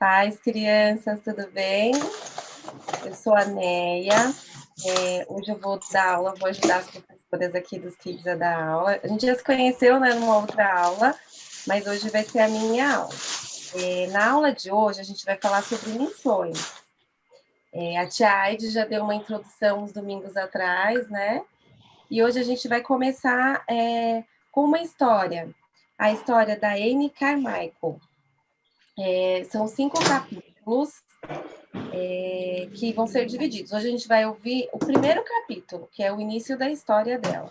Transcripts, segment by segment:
Paz, crianças, tudo bem? Eu sou a Neia. Hoje eu vou dar aula, vou ajudar as professoras aqui dos Kids a dar aula. A gente já se conheceu, né, numa outra aula, mas hoje vai ser a minha aula. Na aula de hoje, a gente vai falar sobre missões. A tia Aide já deu uma introdução uns domingos atrás, né? E hoje a gente vai começar com uma história. A história da Anne Carmichael. São 5 capítulos que vão ser divididos. Hoje a gente vai ouvir o primeiro capítulo, que é o início da história dela.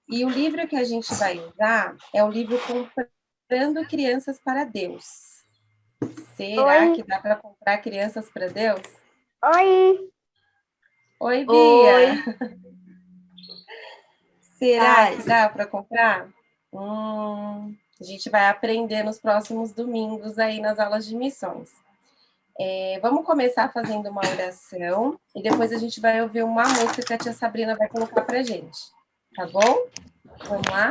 E o livro que a gente vai usar é o livro Comprando Crianças para Deus. Será que dá para comprar crianças para Deus? Oi! Oi, Bia! Oi! Será que dá para comprar? A gente vai aprender nos próximos domingos aí nas aulas de missões. Vamos começar fazendo uma oração e depois a gente vai ouvir uma música que a tia Sabrina vai colocar para gente, tá bom? Vamos lá?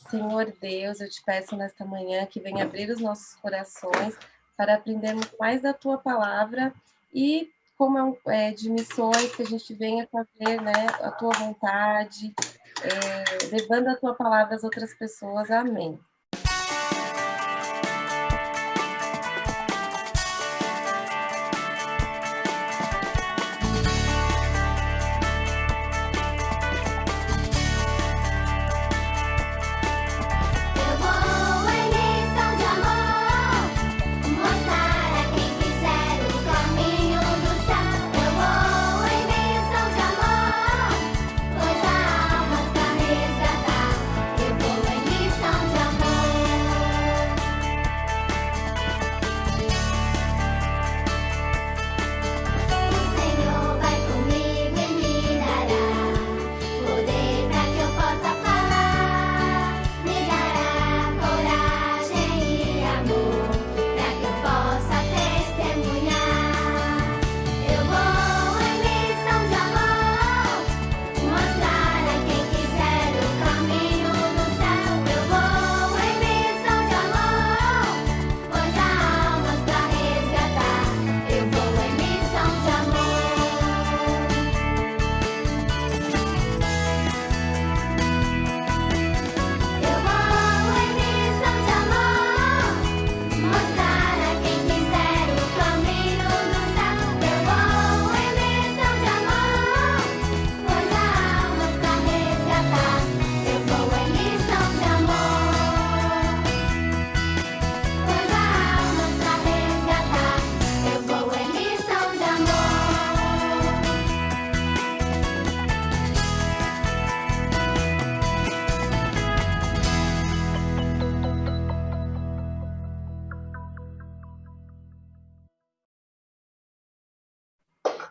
Senhor Deus, eu te peço nesta manhã que venha abrir os nossos corações para aprendermos mais da tua palavra e como de missões que a gente venha fazer, né, a tua vontade, levando a tua palavra às outras pessoas. Amém.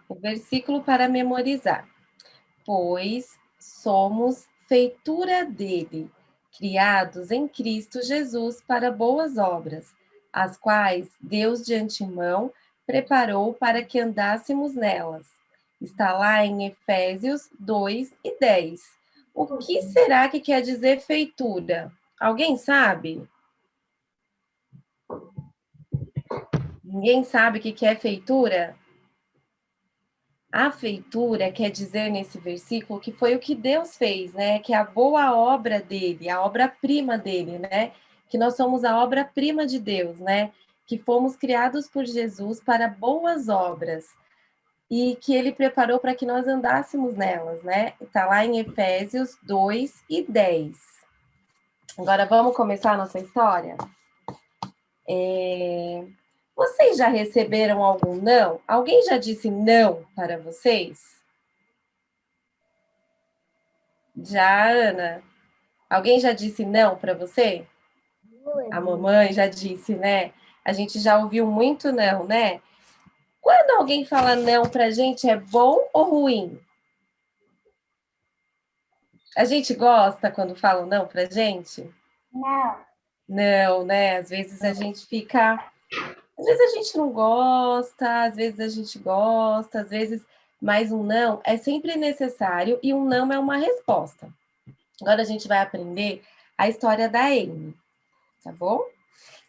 O versículo para memorizar. Pois somos feitura dele, criados em Cristo Jesus para boas obras, as quais Deus de antemão preparou para que andássemos nelas. Está lá em Efésios 2:10. O que será que quer dizer feitura? Alguém sabe? Ninguém sabe o que é feitura? A feitura quer dizer nesse versículo que foi o que Deus fez, né? Que é a boa obra dele, a obra-prima dele, né? Que nós somos a obra-prima de Deus, né? Que fomos criados por Jesus para boas obras e que ele preparou para que nós andássemos nelas, né? Está lá em Efésios 2:10. Agora vamos começar a nossa história? Vocês já receberam algum não? Alguém já disse não para vocês? Já, Ana? Alguém já disse não para você? A mamãe já disse, né? A gente já ouviu muito não, né? Quando alguém fala não pra gente, é bom ou ruim? A gente gosta quando falam não pra gente? Não. Não, né? Às vezes a gente fica... Às vezes a gente não gosta, às vezes a gente gosta, às vezes... Mas um não é sempre necessário e um não é uma resposta. Agora a gente vai aprender a história da Amy, tá bom?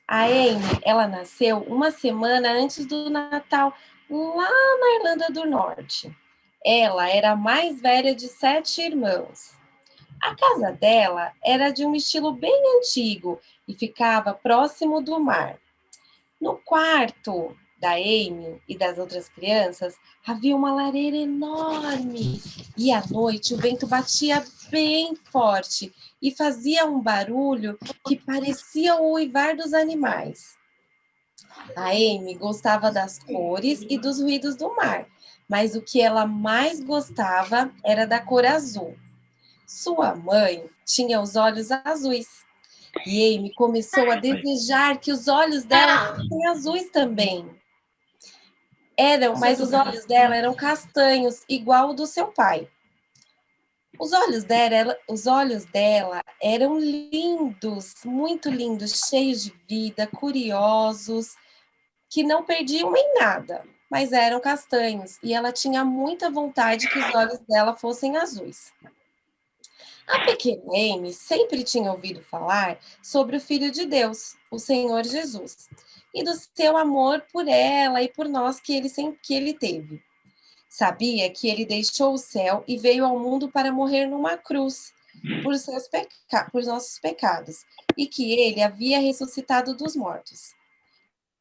A Amy, ela nasceu uma semana antes do Natal, lá na Irlanda do Norte. Ela era a mais velha de 7 irmãos. A casa dela era de um estilo bem antigo e ficava próximo do mar. No quarto da Amy e das outras crianças havia uma lareira enorme e à noite o vento batia bem forte e fazia um barulho que parecia o uivar dos animais. A Amy gostava das cores e dos ruídos do mar, mas o que ela mais gostava era da cor azul. Sua mãe tinha os olhos azuis e Amy começou a desejar que os olhos dela fossem azuis também. Mas os olhos dela eram castanhos, igual o do seu pai. Os olhos dela eram lindos, muito lindos, cheios de vida, curiosos, que não perdiam em nada, mas eram castanhos, e ela tinha muita vontade que os olhos dela fossem azuis. A pequena Amy sempre tinha ouvido falar sobre o Filho de Deus, o Senhor Jesus, e do seu amor por ela e por nós que ele teve. Sabia que ele deixou o céu e veio ao mundo para morrer numa cruz por nossos pecados, e que ele havia ressuscitado dos mortos.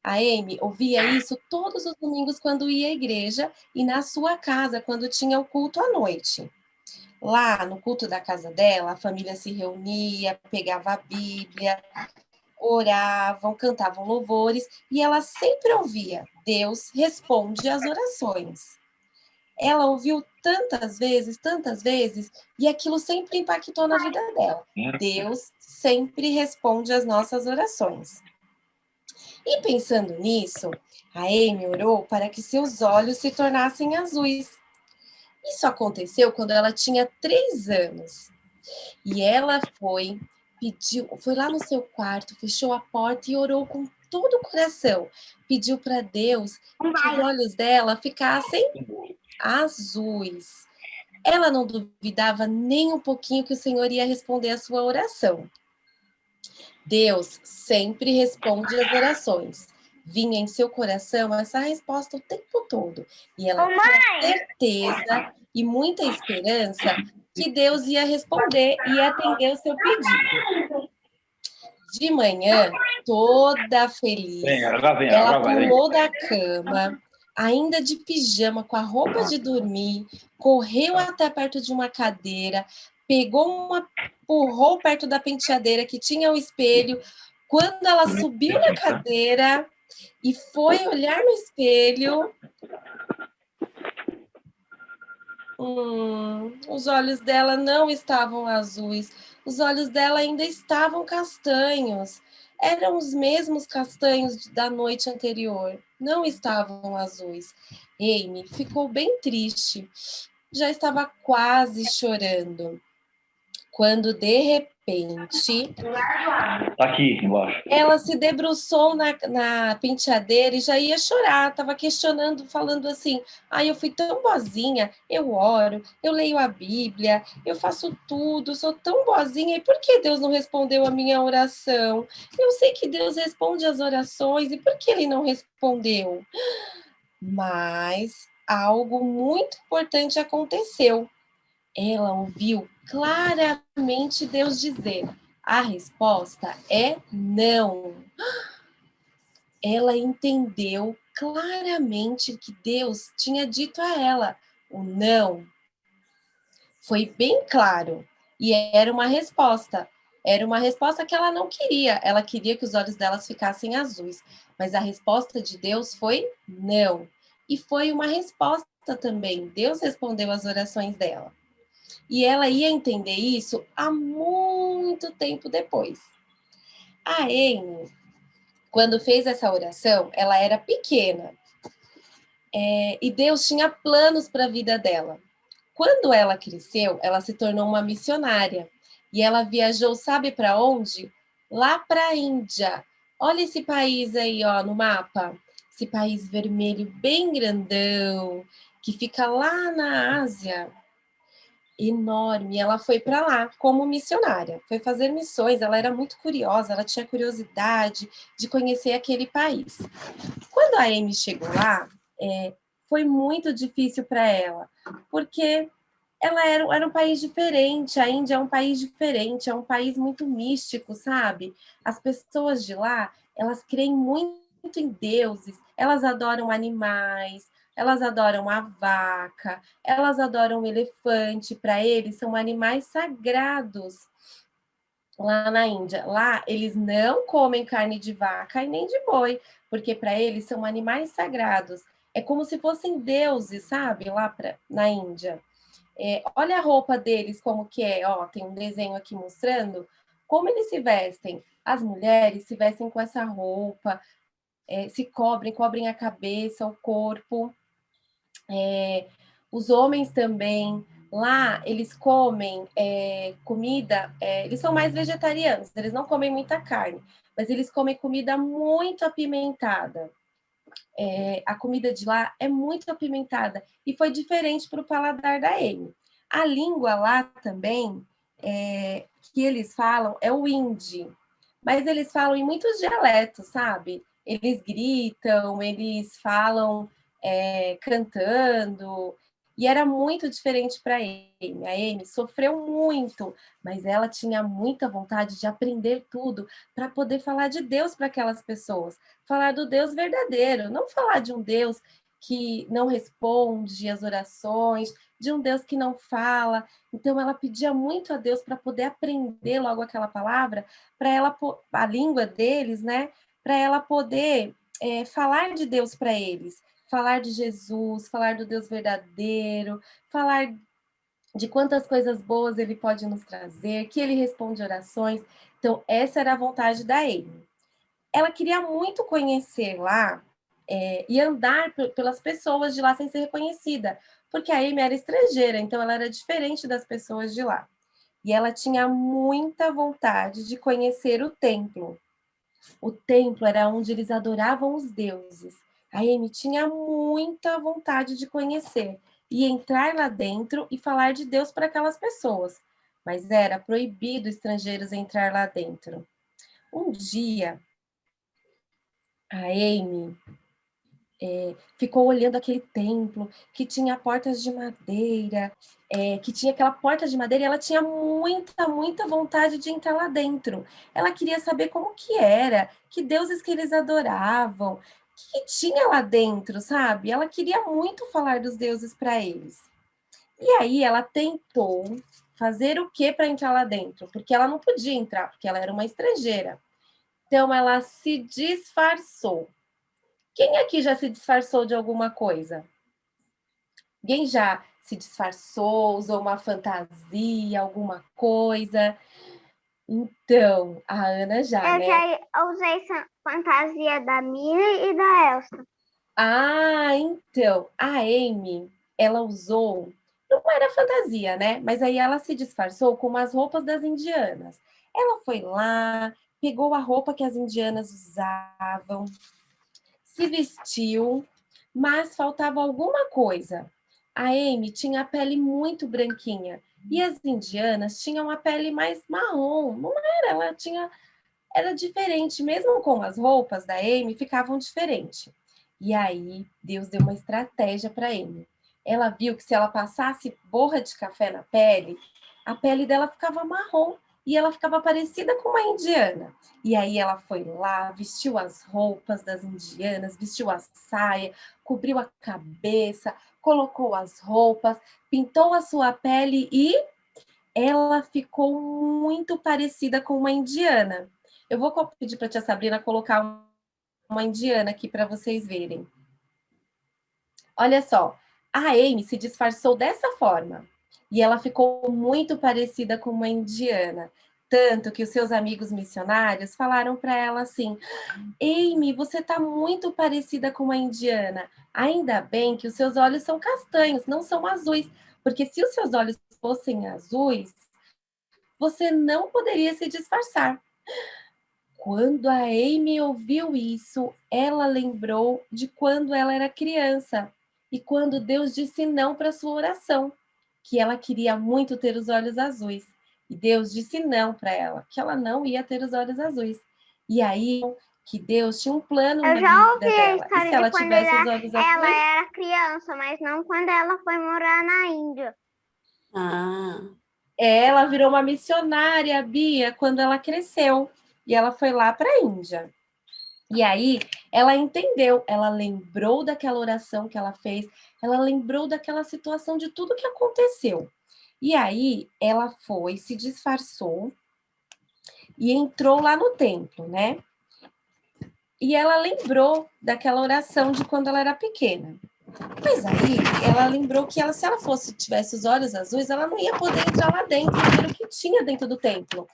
A Amy ouvia isso todos os domingos quando ia à igreja e na sua casa quando tinha o culto à noite. Lá no culto da casa dela, a família se reunia, pegava a Bíblia, oravam, cantavam louvores e ela sempre ouvia: Deus responde às orações. Ela ouviu tantas vezes, e aquilo sempre impactou na vida dela. Deus sempre responde às nossas orações. E pensando nisso, a Amy orou para que seus olhos se tornassem azuis. Isso aconteceu quando ela tinha 3 anos. E ela foi lá no seu quarto, fechou a porta e orou com todo o coração. Pediu para Deus que os olhos dela ficassem azuis. Ela não duvidava nem um pouquinho que o Senhor ia responder a sua oração. Deus sempre responde às orações. Vinha em seu coração essa resposta o tempo todo. E ela tinha certeza e muita esperança que Deus ia responder e atender o seu pedido. De manhã, toda feliz, ela pulou da cama, ainda de pijama, com a roupa de dormir, correu até perto de uma cadeira, empurrou perto da penteadeira que tinha o espelho. Quando ela subiu na cadeira e foi olhar no espelho, os olhos dela não estavam azuis, os olhos dela ainda estavam castanhos. Eram os mesmos castanhos da noite anterior, não estavam azuis. Amy ficou bem triste, já estava quase chorando, quando de repente aqui embaixo. Ela se debruçou na penteadeira e já ia chorar, estava questionando, falando assim: eu fui tão boazinha, eu oro, eu leio a Bíblia, eu faço tudo, sou tão boazinha, e por que Deus não respondeu a minha oração? Eu sei que Deus responde as orações, e por que Ele não respondeu? Mas algo muito importante aconteceu. Ela ouviu claramente Deus dizer: a resposta é não. Ela entendeu claramente que Deus tinha dito a ela. O não foi bem claro e era uma resposta. Era uma resposta que ela não queria. Ela queria que os olhos delas ficassem azuis. Mas a resposta de Deus foi não. E foi uma resposta também. Deus respondeu às orações dela. E ela ia entender isso há muito tempo depois. A Amy, quando fez essa oração, ela era pequena. E Deus tinha planos para a vida dela. Quando ela cresceu, ela se tornou uma missionária. E ela viajou, sabe para onde? Lá para a Índia. Olha esse país aí, ó, no mapa. Esse país vermelho bem grandão, que fica lá na Ásia. enorme. Ela foi para lá como missionária, foi fazer missões. Ela era muito curiosa, ela tinha curiosidade de conhecer aquele país. Quando a Amy chegou lá, foi muito difícil para ela, porque ela era um país diferente, a Índia é um país diferente, é um país muito místico, sabe? As pessoas de lá, elas creem muito em deuses, elas adoram animais, elas adoram a vaca, elas adoram o elefante, para eles são animais sagrados lá na Índia. Lá eles não comem carne de vaca e nem de boi, porque para eles são animais sagrados. É como se fossem deuses, sabe? Na Índia. Olha a roupa deles, como que é. Ó, tem um desenho aqui mostrando como eles se vestem. As mulheres se vestem com essa roupa, se cobrem a cabeça, o corpo. Os homens também. Lá eles comem comida, eles são mais vegetarianos, eles não comem muita carne, mas eles comem comida muito apimentada. A comida de lá é muito apimentada e foi diferente para o paladar da Amy. A língua lá também, que eles falam, é o hindi, mas eles falam em muitos dialetos, sabe? Eles gritam, eles falam cantando, e era muito diferente para a Amy. A Amy sofreu muito, mas ela tinha muita vontade de aprender tudo para poder falar de Deus para aquelas pessoas, falar do Deus verdadeiro, não falar de um Deus que não responde às orações, de um Deus que não fala. Então ela pedia muito a Deus para poder aprender logo aquela palavra, para ela, a língua deles, né? Para ela poder falar de Deus para eles, falar de Jesus, falar do Deus verdadeiro, falar de quantas coisas boas ele pode nos trazer, que ele responde orações. Então, essa era a vontade da Amy. Ela queria muito conhecer lá e andar pelas pessoas de lá sem ser reconhecida, porque a Amy era estrangeira, então ela era diferente das pessoas de lá. E ela tinha muita vontade de conhecer o templo. O templo era onde eles adoravam os deuses. A Amy tinha muita vontade de conhecer e entrar lá dentro e falar de Deus para aquelas pessoas, mas era proibido estrangeiros entrar lá dentro. Um dia, a Amy ficou olhando aquele templo que tinha portas de madeira, que tinha aquela porta de madeira, e ela tinha muita vontade de entrar lá dentro. Ela queria saber como que era, que deuses que eles adoravam, o que tinha lá dentro, sabe? Ela queria muito falar dos deuses para eles. E aí ela tentou fazer o que para entrar lá dentro? Porque ela não podia entrar, porque ela era uma estrangeira. Então ela se disfarçou. Quem aqui já se disfarçou de alguma coisa? Alguém já se disfarçou, usou uma fantasia, alguma coisa? Então, a Ana já, Eu né? já usei fantasia da Minnie e da Elsa. Ah, então, a Amy, ela usou, não era fantasia, né? Mas aí ela se disfarçou com umas roupas das indianas. Ela foi lá, pegou a roupa que as indianas usavam, se vestiu, mas faltava alguma coisa. A Amy tinha a pele muito branquinha e as indianas tinham a pele mais marrom. Não era, era diferente, mesmo com as roupas da Amy ficavam diferentes. E aí Deus deu uma estratégia para Amy. Ela viu que se ela passasse borra de café na pele, a pele dela ficava marrom e ela ficava parecida com uma indiana. E aí ela foi lá, vestiu as roupas das indianas, vestiu a saia, cobriu a cabeça, colocou as roupas, pintou a sua pele e ela ficou muito parecida com uma indiana. Eu vou pedir para a tia Sabrina colocar uma indiana aqui para vocês verem. Olha só, a Amy se disfarçou dessa forma e ela ficou muito parecida com uma indiana. Tanto que os seus amigos missionários falaram para ela assim: Amy, você está muito parecida com uma indiana. Ainda bem que os seus olhos são castanhos, não são azuis, porque se os seus olhos fossem azuis, você não poderia se disfarçar. Quando a Amy ouviu isso, ela lembrou de quando ela era criança e quando Deus disse não para sua oração. que ela queria muito ter os olhos azuis. E Deus disse não para ela, que ela não ia ter os olhos azuis. E aí que Deus tinha um plano Eu na já ouvi vida a dela. E se história de ela quando tivesse os olhos ela azuis, era criança, mas não quando ela foi morar na Índia. Ah, ela virou uma missionária, Bia, quando ela cresceu. E ela foi lá para a Índia. E aí ela entendeu, ela lembrou daquela oração que ela fez, ela lembrou daquela situação, de tudo que aconteceu. E aí ela foi, se disfarçou e entrou lá no templo, né? E ela lembrou daquela oração de quando ela era pequena. Mas aí ela lembrou que se ela tivesse os olhos azuis, ela não ia poder entrar lá dentro, ver o que tinha dentro do templo.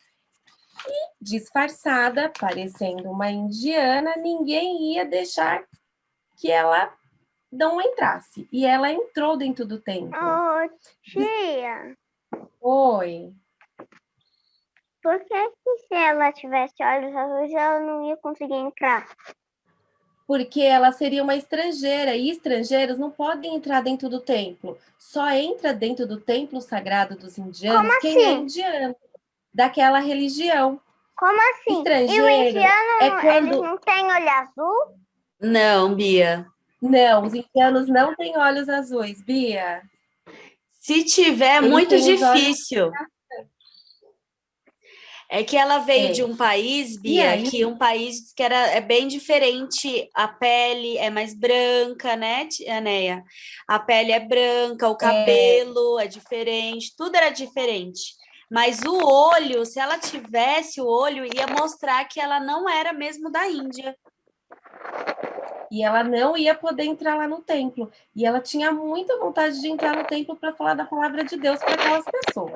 Disfarçada, parecendo uma indiana, ninguém ia deixar que ela não entrasse. E ela entrou dentro do templo. Ô, tia, Oi. por que se ela tivesse olhos azuis, ela não ia conseguir entrar? Porque ela seria uma estrangeira, e estrangeiros não podem entrar dentro do templo. Só entra dentro do templo sagrado dos indianos Como quem é assim? indiano, daquela religião. Como assim? E o Estrangeiro é indiano, eles quando... não têm olho azul? não, Bia. Não, os indianos não têm olhos azuis, Bia. Se tiver, é Eles muito têm os olhos... difícil. É que ela veio de É. um país, E Bia, aí, que um país que é bem diferente. A pele é mais branca, né, Anéia? A pele é branca, o cabelo é diferente, tudo era diferente. Mas o olho, se ela tivesse o olho, ia mostrar que ela não era mesmo da Índia. e ela não ia poder entrar lá no templo. E ela tinha muita vontade de entrar no templo para falar da palavra de Deus para aquelas pessoas.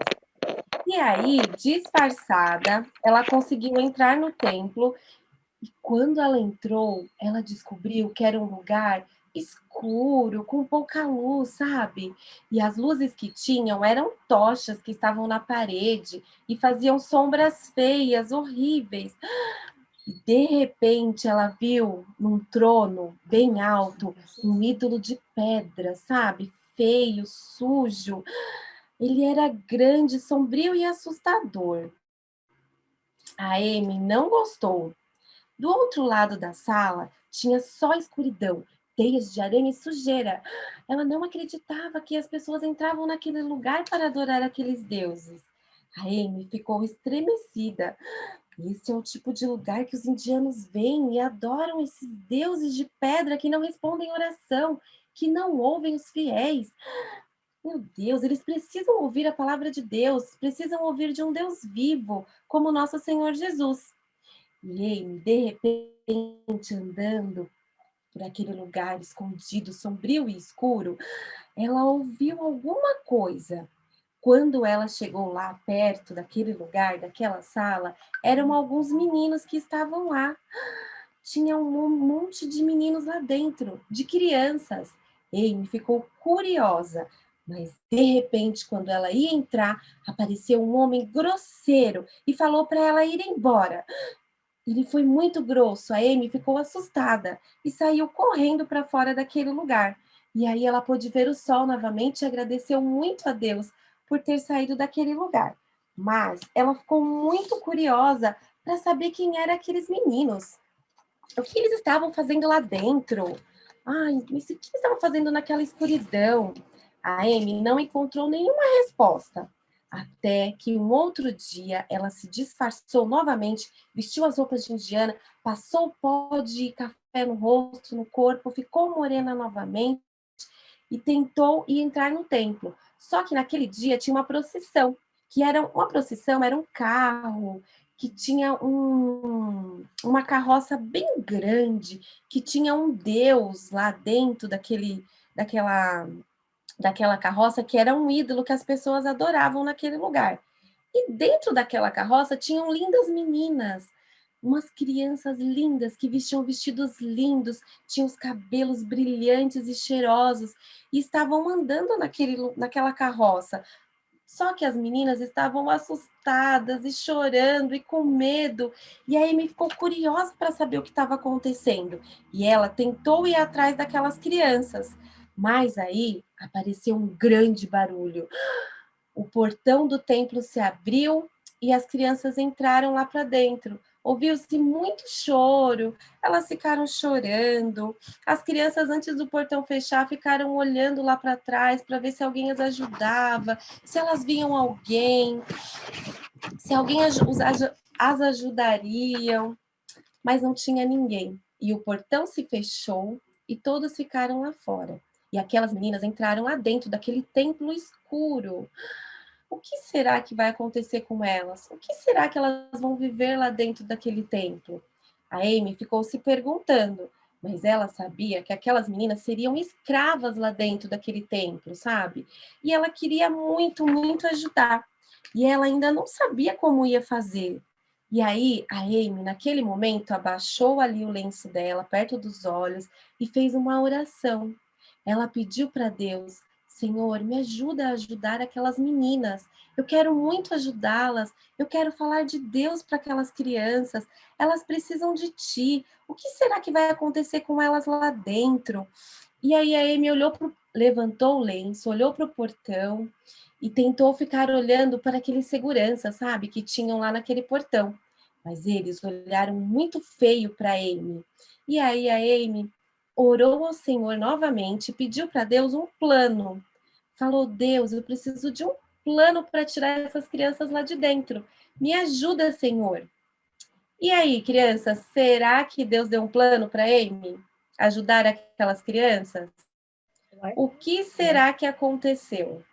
E aí, disfarçada, ela conseguiu entrar no templo. E quando ela entrou, ela descobriu que era um lugar escuro, com pouca luz, sabe? E as luzes que tinham eram tochas que estavam na parede e faziam sombras feias, horríveis. E de repente ela viu num trono bem alto um ídolo de pedra, sabe? Feio, sujo. Ele era grande, sombrio e assustador. A Amy não gostou. Do outro lado da sala tinha só escuridão, teias de aranha e sujeira. Ela não acreditava que as pessoas entravam naquele lugar para adorar aqueles deuses. A Amy ficou estremecida. Esse é o tipo de lugar que os indianos vêm e adoram esses deuses de pedra que não respondem oração, que não ouvem os fiéis. Meu Deus, eles precisam ouvir a palavra de Deus, precisam ouvir de um Deus vivo, como nosso Senhor Jesus. E Amy, de repente, andando por aquele lugar escondido, sombrio e escuro, ela ouviu alguma coisa. Quando ela chegou lá perto daquele lugar, daquela sala, eram alguns meninos que estavam lá. Tinha um monte de meninos lá dentro, de crianças. Amy ficou curiosa, mas de repente, quando ela ia entrar, apareceu um homem grosseiro e falou para ela ir embora. Ele foi muito grosso, a Amy ficou assustada e saiu correndo para fora daquele lugar. E aí ela pôde ver o sol novamente e agradeceu muito a Deus por ter saído daquele lugar. Mas ela ficou muito curiosa para saber quem eram aqueles meninos. O que eles estavam fazendo lá dentro? Ai, mas o que eles estavam fazendo naquela escuridão? A Amy não encontrou nenhuma resposta. Até que um outro dia ela se disfarçou novamente, vestiu as roupas de indiana, passou o pó de café no rosto, no corpo, ficou morena novamente e tentou ir entrar no templo. Só que naquele dia tinha uma procissão, era um carro que tinha uma carroça bem grande, que tinha um deus lá dentro daquela carroça, que era um ídolo que as pessoas adoravam naquele lugar. E dentro daquela carroça tinham lindas meninas, umas crianças lindas que vestiam vestidos lindos, tinham os cabelos brilhantes e cheirosos e estavam andando naquela carroça. Só que as meninas estavam assustadas e chorando e com medo. E a Amy ficou curiosa para saber o que estava acontecendo. E ela tentou ir atrás daquelas crianças. Mas aí apareceu um grande barulho. O portão do templo se abriu e as crianças entraram lá para dentro. Ouviu-se muito choro, elas ficaram chorando. As crianças, antes do portão fechar, ficaram olhando lá para trás para ver se alguém as ajudava, se elas viam alguém, se alguém as ajudariam, mas não tinha ninguém. E o portão se fechou e todos ficaram lá fora. E aquelas meninas entraram lá dentro daquele templo escuro. O que será que vai acontecer com elas? O que será que elas vão viver lá dentro daquele templo? A Amy ficou se perguntando, mas ela sabia que aquelas meninas seriam escravas lá dentro daquele templo, sabe? E ela queria muito, muito ajudar. E ela ainda não sabia como ia fazer. E aí, a Amy, naquele momento, abaixou ali o lenço dela, perto dos olhos, e fez uma oração. Ela pediu para Deus: Senhor, me ajuda a ajudar aquelas meninas. Eu quero muito ajudá-las. Eu quero falar de Deus para aquelas crianças. Elas precisam de ti. O que será que vai acontecer com elas lá dentro? E aí a Amy levantou o lenço, olhou para o portão e tentou ficar olhando para aqueles seguranças, sabe, que tinham lá naquele portão. Mas eles olharam muito feio para a Amy. E aí a Amy orou ao Senhor novamente, pediu para Deus um plano. Falou: Deus, eu preciso de um plano para tirar essas crianças lá de dentro. Me ajuda, Senhor. E aí, crianças, será que Deus deu um plano para Amy ajudar aquelas crianças? O que será que aconteceu?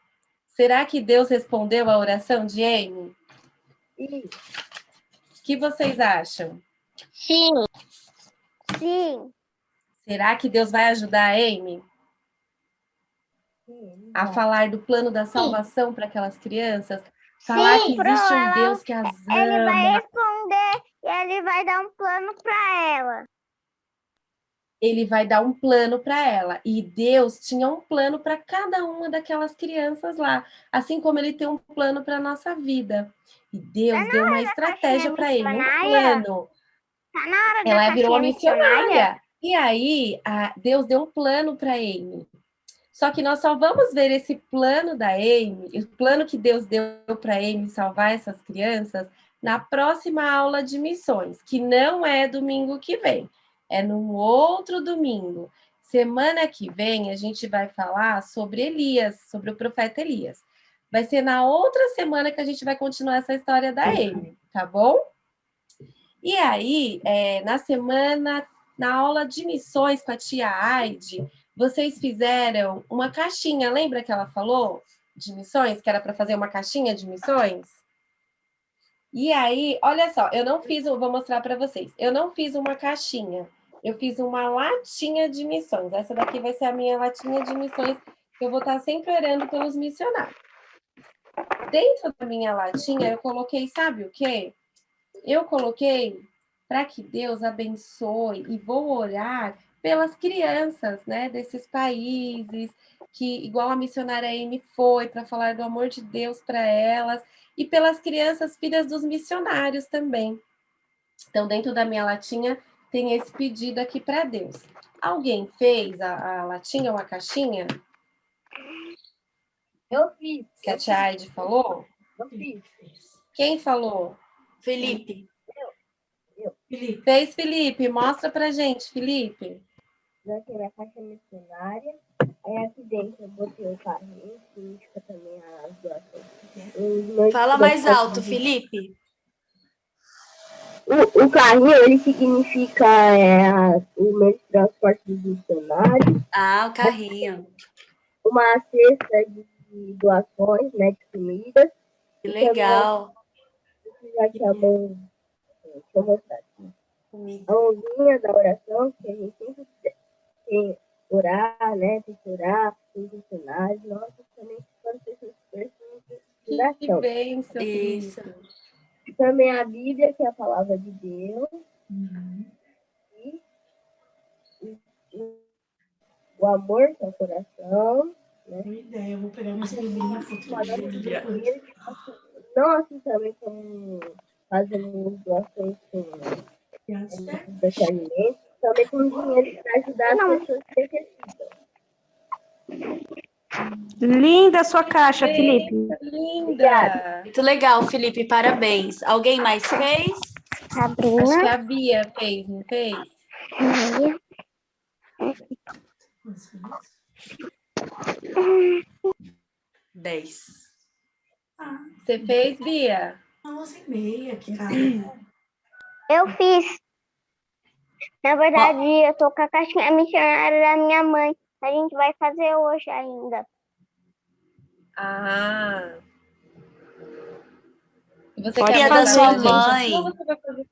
Será que Deus respondeu a oração de Amy? Sim. O que vocês acham? Sim. Sim. Será que Deus vai ajudar a Amy a falar do plano da salvação para aquelas crianças? Falar que existe um Deus que as Ele vai ama. responder e ele vai dar um plano para ela. Ele vai dar um plano para ela. E Deus tinha um plano para cada uma daquelas crianças lá, assim como ele tem um plano para a nossa vida. E Deus deu uma estratégia para ele, um plano. Tá na hora da Ela virou uma caixinha missionária. E aí, Deus deu um plano para Amy. Só que nós só vamos ver esse plano da Amy, o plano que Deus deu para Amy salvar essas crianças, na próxima aula de missões, que não é domingo que vem, é num outro domingo. Semana que vem a gente vai falar sobre Elias, sobre o profeta Elias. Vai ser na outra semana que a gente vai continuar essa história da Amy, tá bom? E aí, na aula de missões com a tia Aide, vocês fizeram uma caixinha, lembra que ela falou de missões, que era para fazer uma caixinha de missões? E aí, olha só, vou mostrar para vocês. Eu não fiz uma caixinha, eu fiz uma latinha de missões. Essa daqui vai ser a minha latinha de missões, que eu vou estar sempre orando pelos missionários. Dentro da minha latinha, eu coloquei, sabe o quê? Eu coloquei para que Deus abençoe e vou orar pelas crianças, né, desses países, que igual a missionária Amy foi para falar do amor de Deus para elas, e pelas crianças filhas dos missionários também. Então, dentro da minha latinha tem esse pedido aqui para Deus. Alguém fez a latinha ou a caixinha? Eu fiz. Que a tia Aide falou? Eu fiz. Quem falou? Felipe. Fez, Felipe? Mostra pra gente, Felipe. Já tem a caixa missionária. Aí aqui dentro eu botei o carrinho, que indica também as doações. Fala mais alto, Felipe. O carrinho, ele significa o meio de transporte dos missionários. Ah, o carrinho. Uma cesta de doações, né, de comidas. Que legal. Já que a mão... Deixa eu mostrar aqui. A mãozinha da oração, que a gente sempre tem orar, né? Tem que orar com os missionários. Nossa, também quando pessoas precisam de oração. Que bênção. Isso. Também a Bíblia, que é a palavra de Deus. E o amor, que é o coração. Né? Boa ideia, eu vou pegar uma escrevinha futura. Não assim também como fazemos doações de alimentos, também com dinheiro para ajudar as pessoas que precisam. Linda a sua caixa, Felipe. Linda! Muito legal, Felipe, parabéns. Alguém mais fez? Acho que Sabrina. a Bia fez, não fez? Maria. 10. Você fez, Bia? 11h30, que cara. Eu fiz. Na verdade, eu tô com a caixinha missionária da minha mãe. A gente vai fazer hoje ainda. Ah. E você Pode quer Dia da mostrar sua pra gente mãe. ou você vai fazer?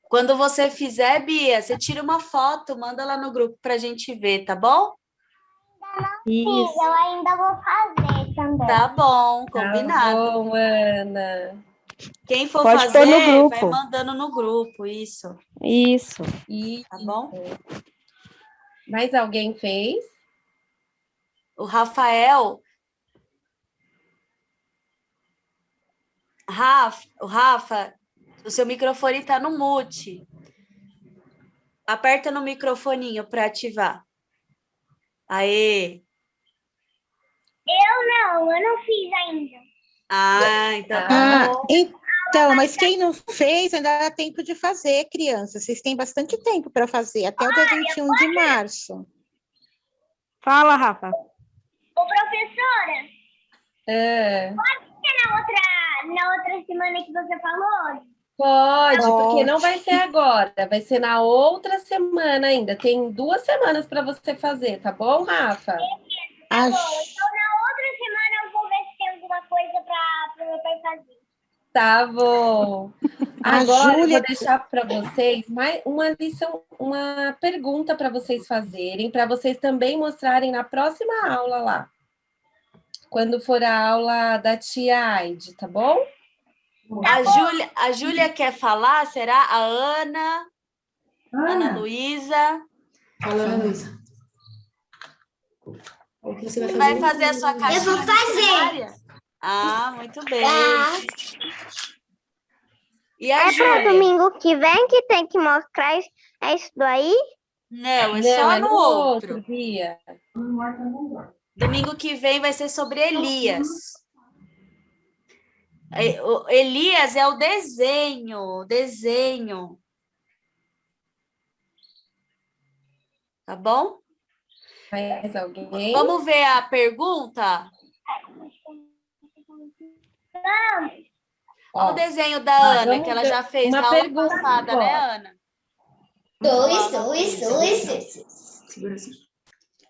Quando você fizer, Bia, você tira uma foto, manda lá no grupo pra gente ver, tá bom? Isso. Eu ainda vou fazer também. Tá bom, Tá combinado. bom, Ana. Quem for Pode fazer, pôr no grupo. vai mandando no grupo, isso, Isso. tá bom? Mais alguém fez? O Rafael. Rafa, o seu microfone tá no mute. Aperta no microfoninho para ativar. Aê! Não, eu não fiz ainda. Ah, então Ah. tá bom. Então, mas quem não fez, ainda dá tempo de fazer, criança. Vocês têm bastante tempo para fazer, até o dia 21 de março. Fala, Rafa. Ô, professora, É, na outra semana que você falou? pode, porque Pode. não vai ser agora, vai ser na outra semana ainda. Tem 2 semanas para você fazer, tá bom, Rafa? A, Então, na outra semana eu vou ver se tem alguma coisa para meu pai fazer. Tá bom. A Agora eu Júlia- vou deixar para vocês mais uma lição, uma pergunta para vocês fazerem, para vocês também mostrarem na próxima aula lá. Quando for a aula da tia Aide, tá bom? A Júlia quer falar? Será? A Ana Luísa. Fala, Ana Luísa. O que você vai fazer? Vai fazer a sua caixinha? Eu vou fazer. missionária? Ah, muito bem. E a É para Júlia? domingo que vem que tem que mostrar isso, é isso daí? Não, é Não, só é no outro. Bia. Domingo que vem vai ser sobre Elias. O Elias é o desenho. Tá bom? Mais alguém? Vamos ver a pergunta? Olha o desenho da Ana, vamos que ela ver já fez uma na aula pergunta passada, agora. né, Ana? Segura assim.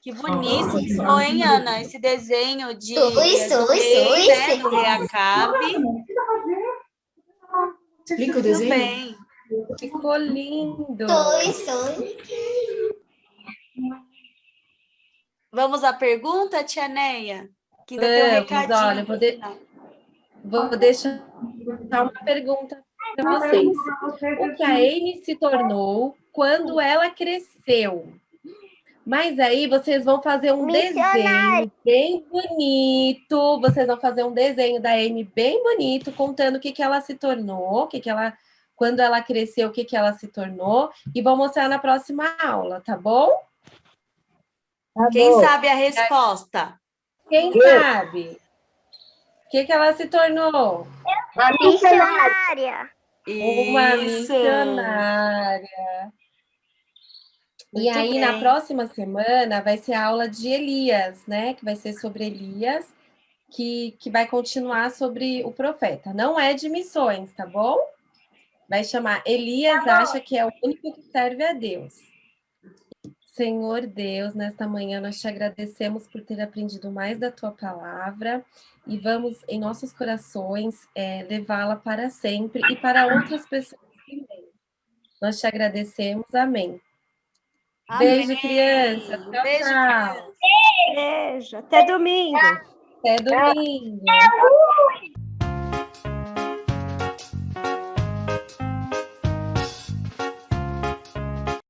Que bonito ficou, hein, Ana? Esse desenho de rei, né, do rei Acabe. Explica o Muito desenho. bem. Ficou lindo. Vamos à pergunta, tia Neia? Que ainda tem um recadinho. Olha, no final. vou deixar uma pergunta para vocês. O que a Amy se tornou quando ela cresceu? Mas aí vocês vão fazer um desenho bem bonito. Vocês vão fazer um desenho da Amy bem bonito, contando o que ela se tornou, quando ela cresceu, o que ela se tornou, e vou mostrar na próxima aula, tá bom? Quem sabe a resposta? Quem sabe? O que ela se tornou? Uma missionária. Uma Isso. missionária. E Muito aí, bem. na próxima semana, vai ser a aula de Elias, né? Que vai ser sobre Elias, que vai continuar sobre o profeta. Não é de missões, tá bom? Vai chamar Elias acha que é o único que serve a Deus. Senhor Deus, nesta manhã nós te agradecemos por ter aprendido mais da tua palavra e vamos, em nossos corações, levá-la para sempre e para outras pessoas também. Nós te agradecemos. Amém. Amém. Beijo, criança. Tchau, Beijo, tchau. criança. Beijo. Até domingo. Até domingo.